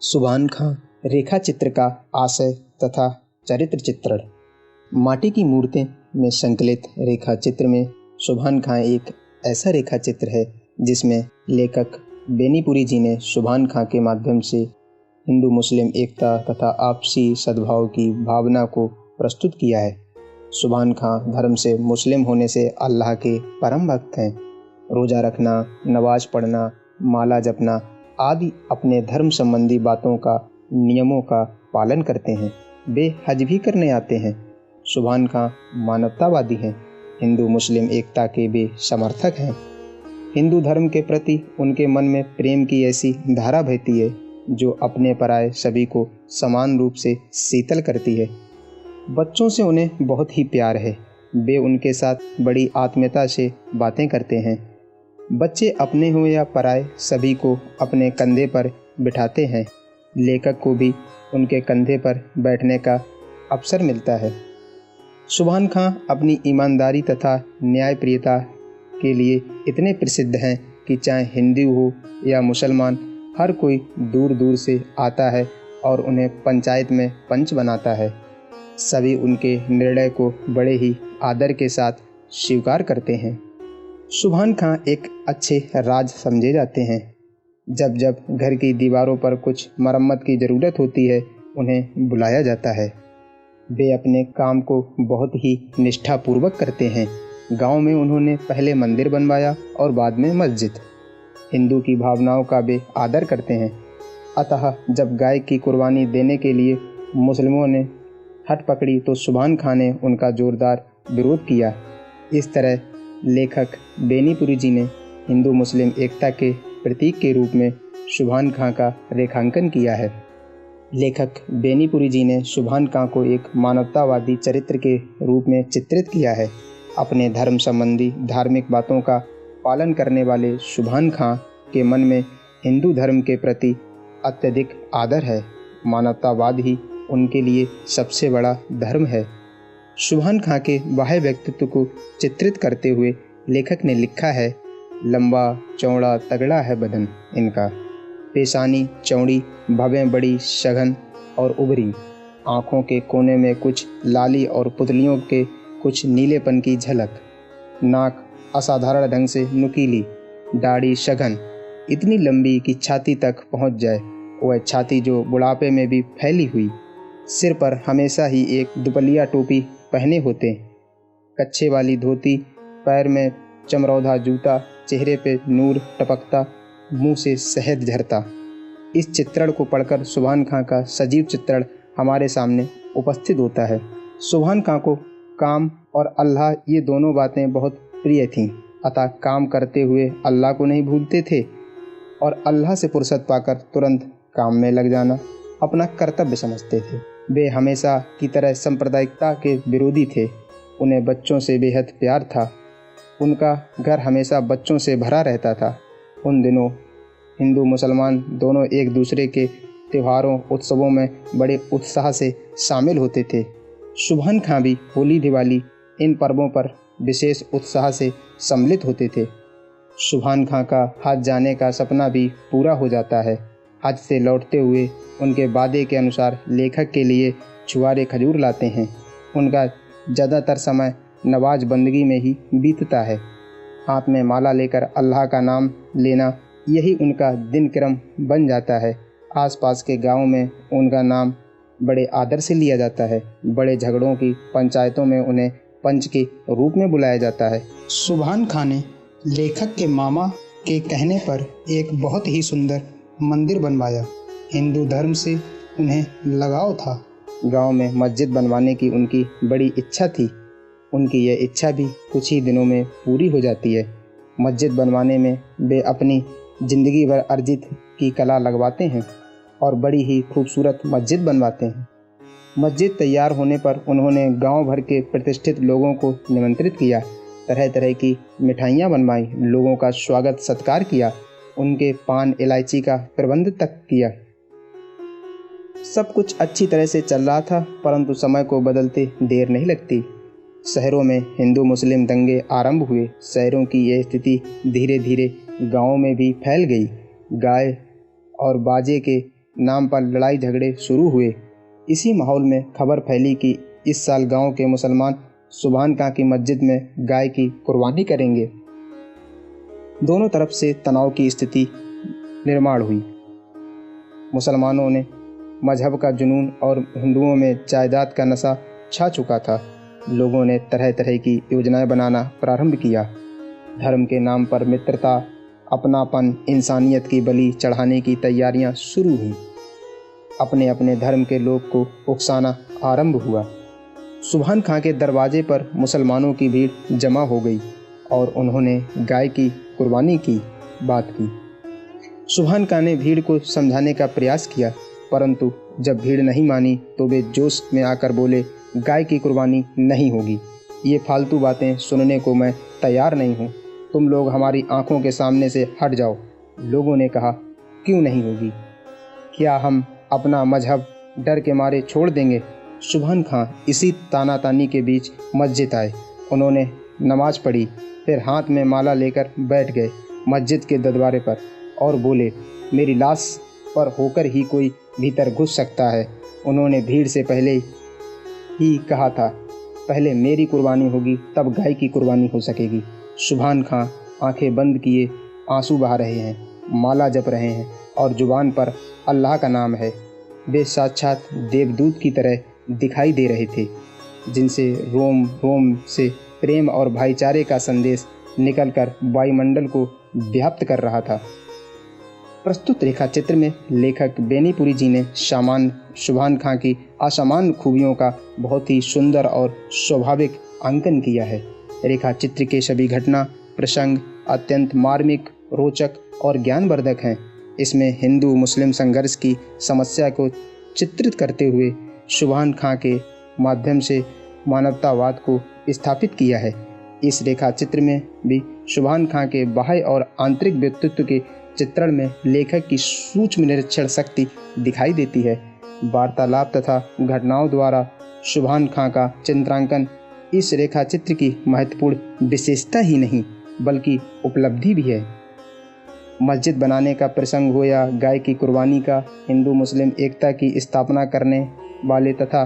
सुभान खां रेखा चित्र का आशय तथा चरित्र चित्रण। माटी की मूर्तें में संकलित रेखा चित्र में सुभान खां एक ऐसा रेखा चित्र है जिसमें लेखक बेनीपुरी जी ने सुभान खां के माध्यम से हिंदू मुस्लिम एकता तथा आपसी सद्भाव की भावना को प्रस्तुत किया है। सुभान खां धर्म से मुस्लिम होने से अल्लाह के परम भक्त हैं। रोज़ा रखना, नमाज पढ़ना, माला जपना आदि अपने धर्म संबंधी बातों का नियमों का पालन करते हैं। वे हज भी करने आते हैं। सुभान खां मानवतावादी हैं। हिंदू मुस्लिम एकता के वे समर्थक हैं। हिंदू धर्म के प्रति उनके मन में प्रेम की ऐसी धारा बहती है जो अपने पराये सभी को समान रूप से शीतल करती है। बच्चों से उन्हें बहुत ही प्यार है। वे उनके साथ बड़ी आत्मीयता से बातें करते हैं। बच्चे अपने हो या पराये सभी को अपने कंधे पर बिठाते हैं। लेखक को भी उनके कंधे पर बैठने का अवसर मिलता है। सुभान खां अपनी ईमानदारी तथा न्यायप्रियता के लिए इतने प्रसिद्ध हैं कि चाहे हिंदू हो या मुसलमान, हर कोई दूर दूर से आता है और उन्हें पंचायत में पंच बनाता है। सभी उनके निर्णय को बड़े ही आदर के साथ स्वीकार करते हैं। सुभान खां एक अच्छे राज समझे जाते हैं। जब जब घर की दीवारों पर कुछ मरम्मत की ज़रूरत होती है, उन्हें बुलाया जाता है। वे अपने काम को बहुत ही निष्ठापूर्वक करते हैं। गांव में उन्होंने पहले मंदिर बनवाया और बाद में मस्जिद। हिंदू की भावनाओं का वे आदर करते हैं। अतः जब गाय की कुर्बानी देने के लिए मुस्लिमों ने हट पकड़ी तो सुभान खां ने उनका जोरदार विरोध किया। इस तरह लेखक बेनीपुरी जी ने हिंदू मुस्लिम एकता के प्रतीक के रूप में सुभान खां का रेखांकन किया है। लेखक बेनीपुरी जी ने सुभान खां को एक मानवतावादी चरित्र के रूप में चित्रित किया है। अपने धर्म संबंधी धार्मिक बातों का पालन करने वाले सुभान खां के मन में हिंदू धर्म के प्रति अत्यधिक आदर है। मानवतावाद ही उनके लिए सबसे बड़ा धर्म है। सुभान खां के बाह्य व्यक्तित्व को चित्रित करते हुए लेखक ने लिखा है, लंबा चौड़ा तगड़ा है बदन इनका, पेशानी चौड़ी भवें बड़ी सघन और उभरी, आँखों के कोने में कुछ लाली और पुतलियों के कुछ नीलेपन की झलक, नाक असाधारण ढंग से नुकीली, दाढ़ी सघन इतनी लंबी कि छाती तक पहुँच जाए, वह छाती जो बुढ़ापे में भी फैली हुई, सिर पर हमेशा ही एक दुपलिया टोपी पहने होते, कच्छे वाली धोती, पैर में चमरौधा जूता, चेहरे पे नूर टपकता, मुंह से शहद झरता। इस चित्रण को पढ़कर सुभान खां का सजीव चित्रण हमारे सामने उपस्थित होता है। सुभान खां को काम और अल्लाह ये दोनों बातें बहुत प्रिय थीं। अतः काम करते हुए अल्लाह को नहीं भूलते थे और अल्लाह से फुर्सत पाकर तुरंत काम में लग जाना अपना कर्तव्य समझते थे। वे हमेशा की तरह सांप्रदायिकता के विरोधी थे। उन्हें बच्चों से बेहद प्यार था। उनका घर हमेशा बच्चों से भरा रहता था। उन दिनों हिंदू मुसलमान दोनों एक दूसरे के त्योहारों उत्सवों में बड़े उत्साह से शामिल होते थे। सुभान खां भी होली दिवाली इन पर्वों पर विशेष उत्साह से सम्मिलित होते थे। सुभान खां का हज जाने का सपना भी पूरा हो जाता है। हज से लौटते हुए उनके वादे के अनुसार लेखक के लिए छुआरे खजूर लाते हैं। उनका ज़्यादातर समय नवाज बंदगी में ही बीतता है। हाथ में माला लेकर अल्लाह का नाम लेना यही उनका दिनक्रम बन जाता है। आसपास के गांवों में उनका नाम बड़े आदर से लिया जाता है। बड़े झगड़ों की पंचायतों में उन्हें पंच के रूप में बुलाया जाता है। सुभान खां ने लेखक के मामा के कहने पर एक बहुत ही सुंदर मंदिर बनवाया। हिंदू धर्म से उन्हें लगाव था। गांव में मस्जिद बनवाने की उनकी बड़ी इच्छा थी। उनकी यह इच्छा भी कुछ ही दिनों में पूरी हो जाती है। मस्जिद बनवाने में वे अपनी ज़िंदगी भर अर्जित की कला लगवाते हैं और बड़ी ही खूबसूरत मस्जिद बनवाते हैं। मस्जिद तैयार होने पर उन्होंने गांव भर के प्रतिष्ठित लोगों को निमंत्रित किया। तरह तरह की मिठाइयाँ बनवाई, लोगों का स्वागत सत्कार किया, उनके पान इलायची का प्रबंध तक किया। सब कुछ अच्छी तरह से चल रहा था, परंतु समय को बदलते देर नहीं लगती। शहरों में हिंदू मुस्लिम दंगे आरंभ हुए। शहरों की यह स्थिति धीरे धीरे गांवों में भी फैल गई। गाय और बाजे के नाम पर लड़ाई झगड़े शुरू हुए। इसी माहौल में खबर फैली कि इस साल गांव के मुसलमान सुभान खां की मस्जिद में गाय की कुर्बानी करेंगे। दोनों तरफ से तनाव की स्थिति निर्माण हुई। मुसलमानों ने मजहब का जुनून और हिंदुओं में जायदाद का नशा छा चुका था। लोगों ने तरह तरह की योजनाएं बनाना प्रारंभ किया। धर्म के नाम पर मित्रता, अपनापन, इंसानियत की बलि चढ़ाने की तैयारियां शुरू हुईं। अपने अपने धर्म के लोग को उकसाना आरंभ हुआ। सुभान खां के दरवाजे पर मुसलमानों की भीड़ जमा हो गई और उन्होंने गाय की कुर्बानी की बात की। सुभान खां ने भीड़ को समझाने का प्रयास किया, परंतु जब भीड़ नहीं मानी तो वे जोश में आकर बोले, गाय की कुर्बानी नहीं होगी। ये फालतू बातें सुनने को मैं तैयार नहीं हूँ। तुम लोग हमारी आंखों के सामने से हट जाओ। लोगों ने कहा, क्यों नहीं होगी? क्या हम अपना मजहब डर के मारे छोड़ देंगे? सुभान खां इसी तानातानी के बीच मस्जिद आए। उन्होंने नमाज पढ़ी, फिर हाथ में माला लेकर बैठ गए मस्जिद के दरबारे पर और बोले, मेरी लाश पर होकर ही कोई भीतर घुस सकता है। उन्होंने भीड़ से पहले ही कहा था, पहले मेरी कुर्बानी होगी तब गाय की कुर्बानी हो सकेगी। सुभान खां आंखें बंद किए आंसू बहा रहे हैं, माला जप रहे हैं और जुबान पर अल्लाह का नाम है। वे साक्षात देवदूत की तरह दिखाई दे रहे थे, जिनसे रोम रोम से प्रेम और भाईचारे का संदेश निकलकर वायुमंडल को व्याप्त कर रहा था। प्रस्तुत रेखा चित्र में लेखक बेनीपुरी जी ने सुभान खां की असामान्य खूबियों का बहुत ही सुंदर और स्वाभाविक अंकन किया है। रेखा चित्र के सभी घटना प्रसंग अत्यंत मार्मिक, रोचक और ज्ञानवर्धक हैं। इसमें हिंदू मुस्लिम संघर्ष की समस्या को चित्रित करते हुए सुभान खां के माध्यम से मानवतावाद को स्थापित किया है। इस रेखा चित्र में भी सुभान खां के बाह्य और आंतरिक व्यक्तित्व के चित्रण में लेखक की सूक्ष्म निरीक्षण शक्ति दिखाई देती है। वार्तालाप तथा घटनाओं द्वारा सुभान खां का चित्रांकन इस रेखा चित्र की महत्वपूर्ण विशेषता ही नहीं बल्कि उपलब्धि भी है। मस्जिद बनाने का प्रसंग हो या गाय की कुर्बानी का, हिंदू मुस्लिम एकता की स्थापना करने वाले तथा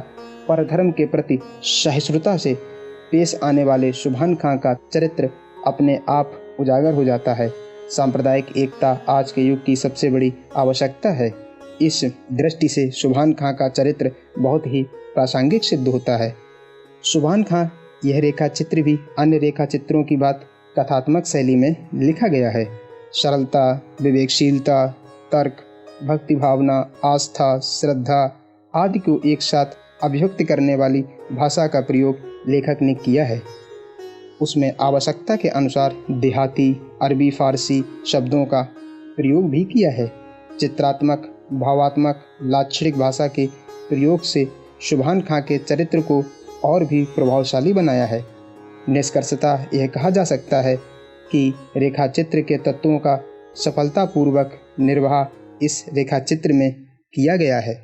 परधर्म के प्रति सहिष्णुता से पेश आने वाले सुभान खां का चरित्र अपने आप उजागर हो जाता है। सांप्रदायिक एकता आज के युग की सबसे बड़ी आवश्यकता है। इस दृष्टि से सुभान खां का चरित्र बहुत ही प्रासंगिक सिद्ध होता है। सुभान खां यह रेखा चित्र भी अन्य रेखा चित्रों की बात कथात्मक शैली में लिखा गया है। सरलता, विवेकशीलता, तर्क, भक्ति भावना, आस्था, श्रद्धा आदि को एक साथ अभिव्यक्त करने वाली भाषा का प्रयोग लेखक ने किया है। उसमें आवश्यकता के अनुसार देहाती, अरबी, फारसी शब्दों का प्रयोग भी किया है। चित्रात्मक, भावात्मक, लाक्षणिक भाषा के प्रयोग से सुभान खां के चरित्र को और भी प्रभावशाली बनाया है। निष्कर्षतः यह कहा जा सकता है कि रेखाचित्र के तत्वों का सफलतापूर्वक निर्वाह इस रेखाचित्र में किया गया है।